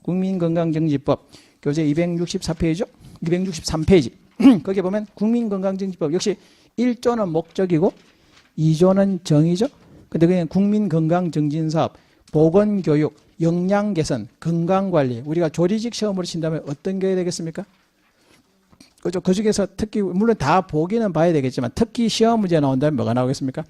국민건강증진법 교재 264페이지죠. 263페이지. 거기에 보면 국민건강증진법 역시 1조는 목적이고 2조는 정의죠. 근데 그냥 국민건강증진사업, 보건교육, 영양개선, 건강관리 우리가 조리직 시험으로 친다면 어떤 게 되겠습니까? 그죠? 그 중에서 특히 물론 다 보기는 봐야 되겠지만 특히 시험 문제 나온다면 뭐가 나오겠습니까?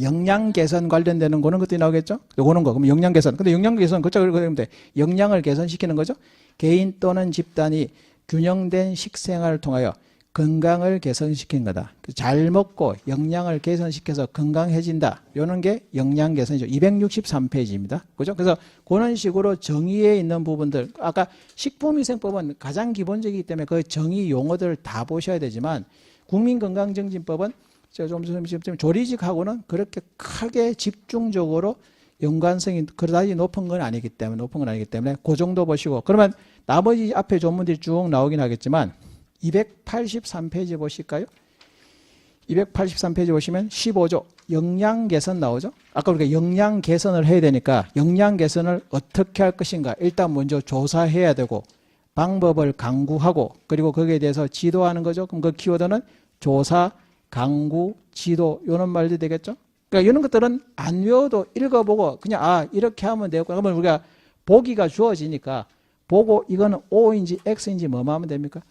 영양개선 관련되는 그런 것들이 나오겠죠? 요거는 거. 그럼 영양개선. 근데 영양개선 글자를 그리면 돼. 영양을 개선시키는 거죠. 개인 또는 집단이 균형된 식생활을 통하여 건강을 개선시키는 거다. 잘 먹고 영양을 개선시켜서 건강해진다. 이런 게 영양 개선이죠. 263페이지입니다. 그죠? 그래서 그런 식으로 정의에 있는 부분들, 아까 식품위생법은 가장 기본적이기 때문에 그 정의 용어들을 다 보셔야 되지만 국민건강증진법은 좀 조리직하고는 그렇게 크게 집중적으로 연관성이 그다지 높은 건 아니기 때문에 그 정도 보시고 그러면 나머지 앞에 조문들이 쭉 나오긴 하겠지만 283페이지 보실까요? 283페이지 보시면 15조 영양 개선 나오죠. 아까 우리가 영양 개선을 해야 되니까 영양 개선을 어떻게 할 것인가 일단 먼저 조사해야 되고 방법을 강구하고 그리고 거기에 대해서 지도하는 거죠. 그럼 그 키워드는 조사, 강구, 지도 이런 말들이 되겠죠. 그러니까 이런 것들은 안 외워도 읽어보고 그냥 이렇게 하면 되고 그러면 우리가 보기가 주어지니까 보고 이거는 O인지 X인지 뭐만 하면 됩니까?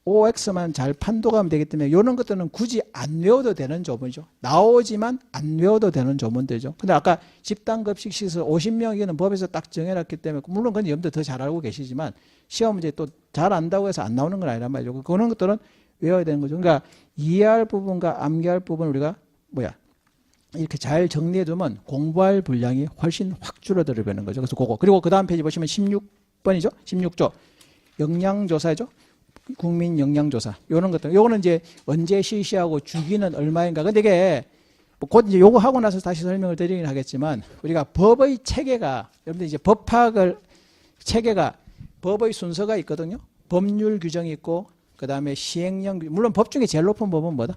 OX만 잘 판독하면 되기 때문에 이런 것들은 굳이 안 외워도 되는 조문이죠. 나오지만 안 외워도 되는 조문들이죠. 근데 아까 집단급식 시설 50명이는 법에서 딱 정해놨기 때문에 물론 그건 여러분들 더 잘 알고 계시지만 시험 문제 또 잘 안다고 해서 안 나오는 건 아니란 말이죠. 그런 것들은 외워야 되는 거죠. 그러니까 이해할 부분과 암기할 부분 우리가 이렇게 잘 정리해두면 공부할 분량이 훨씬 확 줄어들어버리는 거죠. 그래서 그거. 그리고 그 다음 페이지 보시면 16번이죠. 16조. 영양조사죠. 국민 영양조사. 요런 것들. 요거는 이제 언제 실시하고 주기는 얼마인가. 근데 이게 곧 이제 요거 하고 나서 다시 설명을 드리긴 하겠지만 우리가 법의 체계가 여러분들 이제 법학을 체계가 법의 순서가 있거든요. 법률 규정이 있고 그 다음에 시행령 물론 법 중에 제일 높은 법은 뭐다?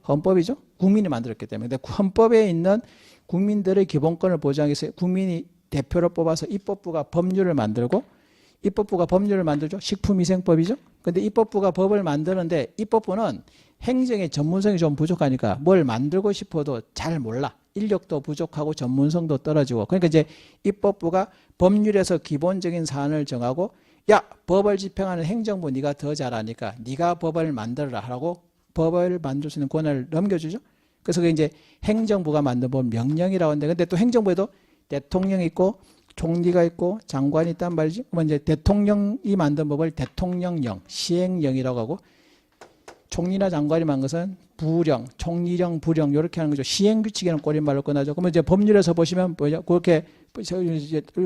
헌법이죠. 국민이 만들었기 때문에. 근데 헌법에 있는 국민들의 기본권을 보장하기 위해서 국민이 대표를 뽑아서 입법부가 법률을 만들고 입법부가 법률을 만들죠. 식품위생법이죠. 근데 입법부가 법을 만드는데 입법부는 행정의 전문성이 좀 부족하니까 뭘 만들고 싶어도 잘 몰라. 인력도 부족하고 전문성도 떨어지고. 그러니까 이제 입법부가 법률에서 기본적인 사안을 정하고 야, 법을 집행하는 행정부 네가 더 잘하니까 네가 법을 만들어라 하라고 법을 만들 수 있는 권한을 넘겨주죠. 그래서 그게 이제 행정부가 만든 법 명령이라고 하는데 근데 또 행정부에도 대통령이 있고 총리가 있고 장관이 있단 말이지. 그러면 이제 대통령이 만든 법을 대통령령, 시행령이라고 하고 총리나 장관이 만든 것은 부령, 총리령, 부령 이렇게 하는 거죠. 시행규칙에는 꼬린말로 끝나죠. 그러면 이제 법률에서 보시면 뭐죠? 그렇게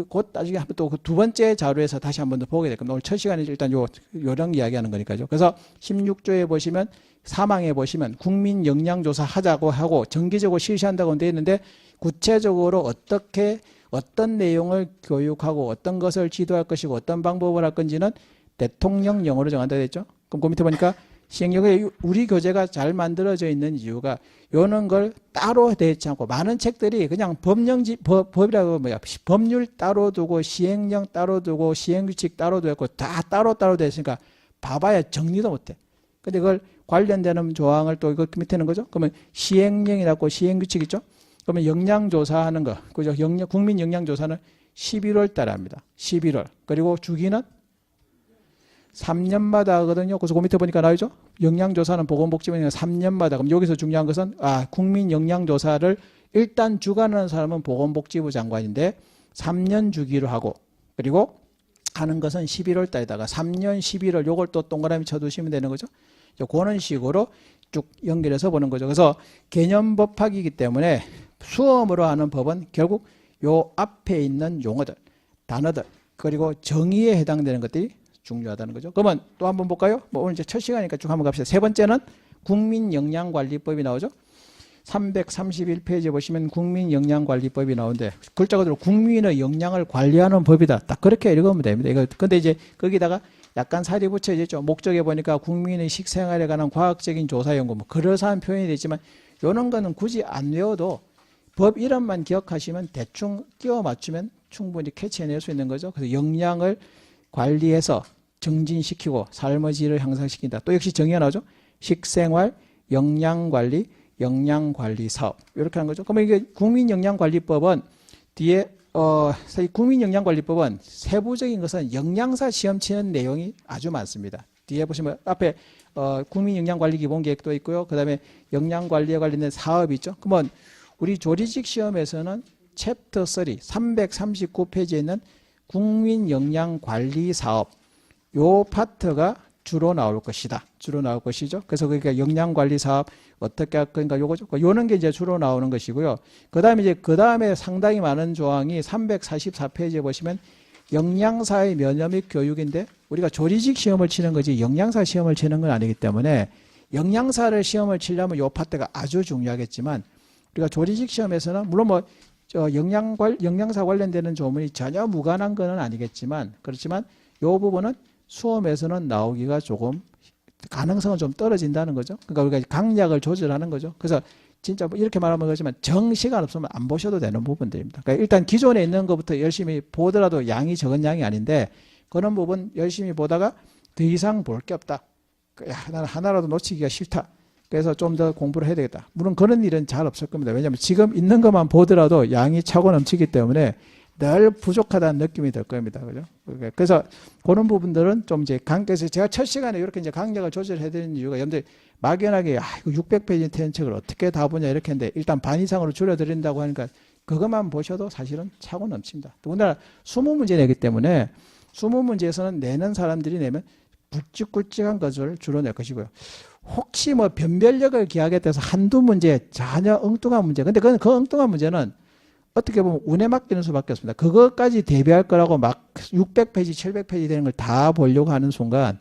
곧 나중에 한번 또 그 두 번째 자료에서 다시 한 번 더 보게 될 겁니다. 오늘 첫 시간에 일단 요령 이야기하는 거니까요. 그래서 16조에 보시면 사망에 보시면 국민 영양조사 하자고 하고 정기적으로 실시한다고 되어 있는데 구체적으로 어떤 내용을 교육하고 어떤 것을 지도할 것이고 어떤 방법을 할 건지는 대통령령으로 정한다 했죠. 그럼 그 밑에 보니까 시행령에 우리 교재가 잘 만들어져 있는 이유가 요런 걸 따로 되지 않고 많은 책들이 그냥 법이라고 법률 따로 두고 시행령 따로 두고 시행규칙 따로 두고 다 따로 되어 있으니까 봐봐야 정리도 못해. 근데 그걸 관련되는 조항을 또 이거 밑에는 거죠. 그러면 시행령이라고 시행규칙 있죠. 그러면 영양조사하는 거, 그죠? 국민 영양조사는 11월 달에 합니다. 11월. 그리고 주기는 3년마다 하거든요. 그래서 그 밑에 보니까 나오죠? 영양조사는 보건복지부는 3년마다. 그럼 여기서 중요한 것은, 국민 영양조사를 일단 주관하는 사람은 보건복지부 장관인데 3년 주기로 하고, 그리고 하는 것은 11월 달에다가 3년 11월 요걸 또 동그라미 쳐두시면 되는 거죠. 그런 식으로 쭉 연결해서 보는 거죠. 그래서 개념법학이기 때문에 수험으로 하는 법은 결국 요 앞에 있는 용어들, 단어들, 그리고 정의에 해당되는 것들이 중요하다는 거죠. 그러면 또 한번 볼까요? 오늘 이제 첫 시간이니까 쭉 한번 갑시다. 세 번째는 국민영양관리법이 나오죠. 331페이지에 보시면 국민영양관리법이 나오는데 글자 그대로 국민의 영양을 관리하는 법이다. 딱 그렇게 읽으면 됩니다. 이거 근데 이제 거기다가 약간 살이 붙여지죠. 목적에 보니까 국민의 식생활에 관한 과학적인 조사 연구 뭐 그럴싸한 표현이 되지만 이런 거는 굳이 안 외워도 법 이름만 기억하시면 대충 끼워 맞추면 충분히 캐치해낼 수 있는 거죠. 그래서 영양을 관리해서 정진시키고 삶의 질을 향상시킨다. 또 역시 정의가 나오죠. 식생활, 영양관리, 영양관리 사업 이렇게 하는 거죠. 그러면 이게 국민영양관리법은 뒤에 국민영양관리법은 세부적인 것은 영양사 시험 치는 내용이 아주 많습니다. 뒤에 보시면 앞에 국민영양관리기본계획도 있고요. 그 다음에 영양관리에 관련된 사업이 있죠. 그러면 우리 조리직 시험에서는 챕터 3 339페이지에 있는 국민영양관리사업 요 파트가 주로 나올 것이다. 주로 나올 것이죠. 그래서 그러니까 영양관리 사업 어떻게 할 건가 요거죠. 요런 게 이제 주로 나오는 것이고요. 그 다음에 상당히 많은 조항이 344페이지에 보시면 영양사의 면허 및 교육인데 우리가 조리직 시험을 치는 거지 영양사 시험을 치는 건 아니기 때문에 영양사를 시험을 치려면 요 파트가 아주 중요하겠지만 우리가 조리직 시험에서는 물론 뭐 영양사 관련되는 조문이 전혀 무관한 건 아니겠지만 그렇지만 요 부분은 수험에서는 나오기가 조금 가능성은 좀 떨어진다는 거죠. 그러니까 우리가 강약을 조절하는 거죠. 그래서 진짜 뭐 이렇게 말하면 그렇지만 정시간 없으면 안 보셔도 되는 부분들입니다. 그러니까 일단 기존에 있는 것부터 열심히 보더라도 양이 적은 양이 아닌데 그런 부분 열심히 보다가 더 이상 볼 게 없다. 야, 나는 하나라도 놓치기가 싫다. 그래서 좀 더 공부를 해야 되겠다. 물론 그런 일은 잘 없을 겁니다. 왜냐하면 지금 있는 것만 보더라도 양이 차고 넘치기 때문에 늘 부족하다는 느낌이 들 겁니다. 그죠? 그래서 그런 부분들은 좀 이제 그래서 제가 첫 시간에 이렇게 이제 강약을 조절해 드리는 이유가 여러분들 막연하게 이거 600페이지 되는 책을 어떻게 다 보냐 이렇게 했는데 일단 반 이상으로 줄여드린다고 하니까 그것만 보셔도 사실은 차고 넘칩니다. 더군다나 20문제 내기 때문에 20문제에서는 내는 사람들이 내면 굵직굵직한 것을 주로 낼 것이고요. 혹시 뭐 변별력을 기하겠다 해서 한두 문제 전혀 엉뚱한 문제 근데 그 엉뚱한 문제는 어떻게 보면 운에 맡기는 수밖에 없습니다. 그것까지 대비할 거라고 막 600페이지, 700페이지 되는 걸 다 보려고 하는 순간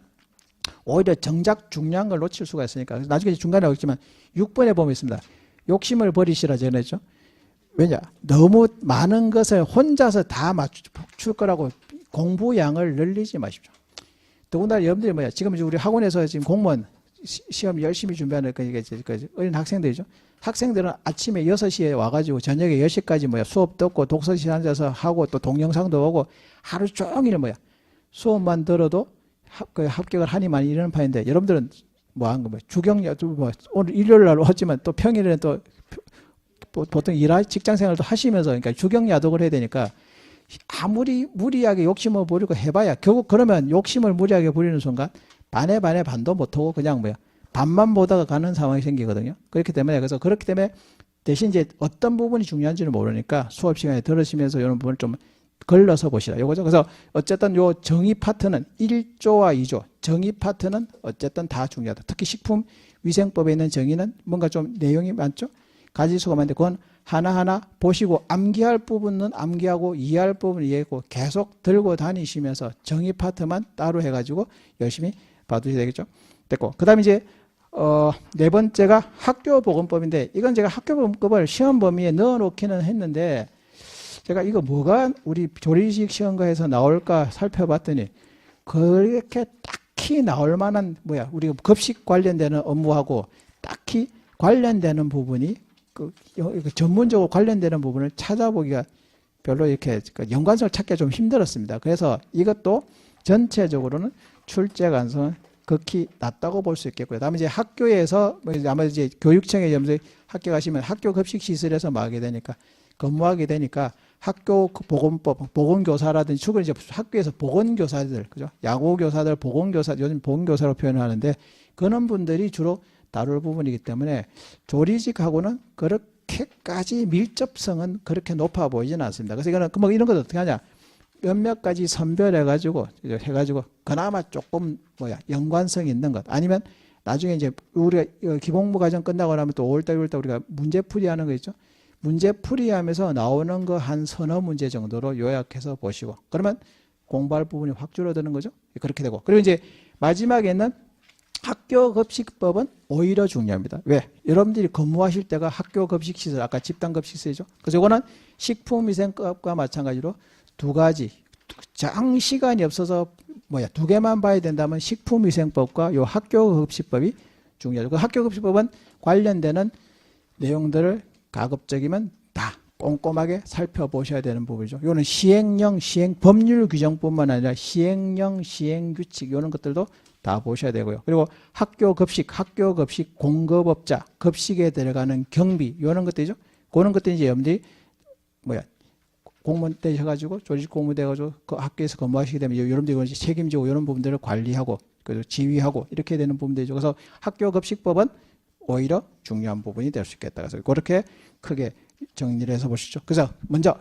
오히려 정작 중요한 걸 놓칠 수가 있으니까 나중에 중간에 오겠지만 6번에 보면 있습니다. 욕심을 버리시라 전했죠. 왜냐? 너무 많은 것을 혼자서 다 맞출 거라고 공부량을 늘리지 마십시오. 더군다나 여러분들이 뭐야? 지금 우리 학원에서 지금 공무원 시험 열심히 준비하는 어린 학생들이죠. 학생들은 아침에 6시에 와가지고 저녁에 10시까지 수업 듣고 독서실 앉아서 하고 또 동영상도 보고 하루 종일 수업만 들어도 합격을 하니만 이러는 판인데 여러분들은 뭐 한 거 주경야 오늘 일요일 날 하지만 또 평일에는 또 보통 직장 생활도 하시면서 그러니까 주경야독을 해야 되니까 아무리 무리하게 욕심을 부리고 해봐야 결국 그러면 욕심을 무리하게 부리는 순간 반에 반도 못하고 그냥 반만 보다가 가는 상황이 생기거든요. 그렇기 때문에 대신 이제 어떤 부분이 중요한지는 모르니까 수업 시간에 들으시면서 이런 부분을 좀 걸러서 보시라. 요거죠. 그래서 어쨌든 요 정의 파트는 1조와 2조 정의 파트는 어쨌든 다 중요하다. 특히 식품위생법에 있는 정의는 뭔가 좀 내용이 많죠. 가지수가 많은데 그건 하나하나 보시고 암기할 부분은 암기하고 이해할 부분은 이해하고 계속 들고 다니시면서 정의 파트만 따로 해가지고 열심히 봐두셔야 되겠죠. 됐고 그 다음에 이제 네 번째가 학교보건법인데 이건 제가 학교보건법을 시험 범위에 넣어놓기는 했는데 제가 이거 뭐가 우리 조리식 시험과에서 나올까 살펴봤더니 그렇게 딱히 나올 만한 우리 급식 관련되는 업무하고 딱히 관련되는 부분이 전문적으로 관련되는 부분을 찾아보기가 별로 이렇게 연관성을 찾기가 좀 힘들었습니다. 그래서 이것도 전체적으로는 출제 가능성은 극히 낮다고 볼 수 있겠고요. 다음에 이제 학교에서 아마 이제 교육청에 학교 가시면 학교 급식 시설에서 하게 되니까 근무하게 되니까 학교 보건법, 보건교사라든지 주로 이제 학교에서 보건교사들, 그죠? 야구교사들, 보건교사, 요즘 보건교사로 표현하는데 그런 분들이 주로 다룰 부분이기 때문에 조리직하고는 그렇게까지 밀접성은 그렇게 높아 보이지는 않습니다. 그래서 이거는 이런 것 어떻게 하냐? 몇몇 가지 선별해가지고 그나마 조금 연관성 있는 것 아니면 나중에 이제 우리가 기본부 과정 끝나고 나면 또 5월달 6월달 우리가 문제풀이 하는 거 있죠. 문제풀이 하면서 나오는 거 한 서너 문제 정도로 요약해서 보시고 그러면 공부할 부분이 확 줄어드는 거죠. 그렇게 되고 그리고 이제 마지막에는 학교급식법은 오히려 중요합니다. 왜? 여러분들이 근무하실 때가 학교급식시설 아까 집단급식시설이죠. 그래서 이거는 식품위생법과 마찬가지로 두 가지 장시간이 없어서 두 개만 봐야 된다면 식품위생법과 요 학교급식법이 중요하죠. 그 학교급식법은 관련되는 내용들을 가급적이면 다 꼼꼼하게 살펴보셔야 되는 부분이죠. 이거는 시행령, 시행 법률 규정뿐만 아니라 시행령, 시행 규칙 이런 것들도 다 보셔야 되고요. 그리고 학교 급식 공급업자, 급식에 들어가는 경비 이런 것들이죠. 그런 것들 이제 여러분들이 공무원 되셔가지고 조직 공무원 돼가지고 그 학교에서 근무하시게 되면 여러분들이 책임지고 이런 부분들을 관리하고 그리고 지휘하고 이렇게 되는 부분들이죠. 그래서 학교 급식법은 오히려 중요한 부분이 될 수 있겠다. 그래서 그렇게 크게 정리를 해서 보시죠. 그래서 먼저